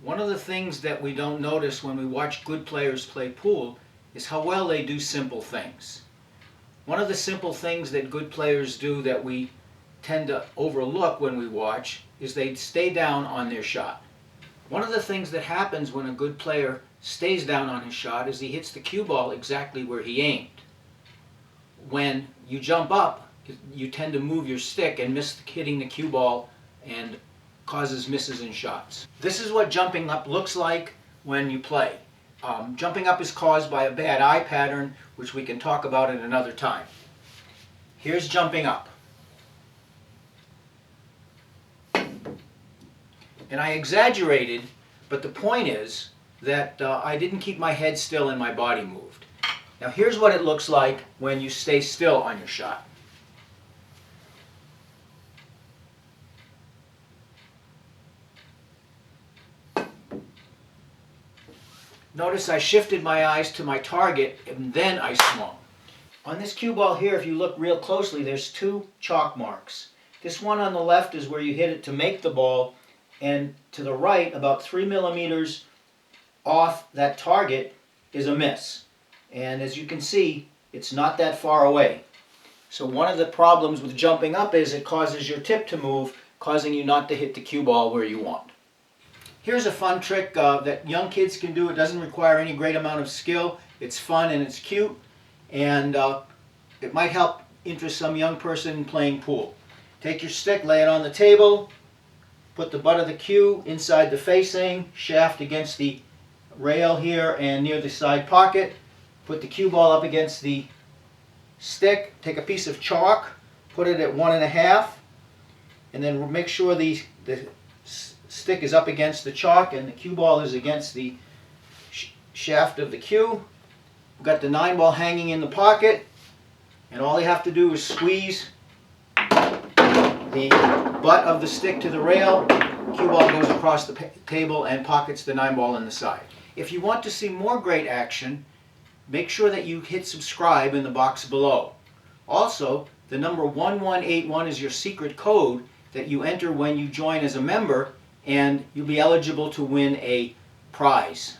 One of the things that we don't notice when we watch good players play pool is how well they do simple things. One of the simple things that good players do that we tend to overlook when we watch is they stay down on their shot. One of the things that happens when a good player stays down on his shot is he hits the cue ball exactly where he aimed. When you jump up, you tend to move your stick and miss hitting the cue ball and causes misses in shots. This is what jumping up looks like when you play. Jumping up is caused by a bad eye pattern, which we can talk about at another time. Here's jumping up. And I exaggerated, but the point is that I didn't keep my head still and my body moved. Now here's what it looks like when you stay still on your shot. Notice I shifted my eyes to my target and then I swung. On this cue ball here, if you look real closely, there's two chalk marks. This one on the left is where you hit it to make the ball, and to the right, about 3 millimeters off that target, is a miss. And as you can see, it's not that far away. So one of the problems with jumping up is it causes your tip to move, causing you not to hit the cue ball where you want. Here's a fun trick that young kids can do. It doesn't require any great amount of skill. It's fun and it's cute, and it might help interest some young person in playing pool. Take your stick, lay it on the table, put the butt of the cue inside the facing, shaft against the rail here and near the side pocket. Put the cue ball up against the stick. Take a piece of chalk, put it at 1.5, and then make sure the stick is up against the chalk and the cue ball is against the shaft of the cue. We've got the 9 ball hanging in the pocket, and all you have to do is squeeze the butt of the stick to the rail. Cue ball goes across the table and pockets the 9 ball in the side. If you want to see more great action, make sure that you hit subscribe in the box below. Also, the number 1181 is your secret code that you enter when you join as a member, and you'll be eligible to win a prize.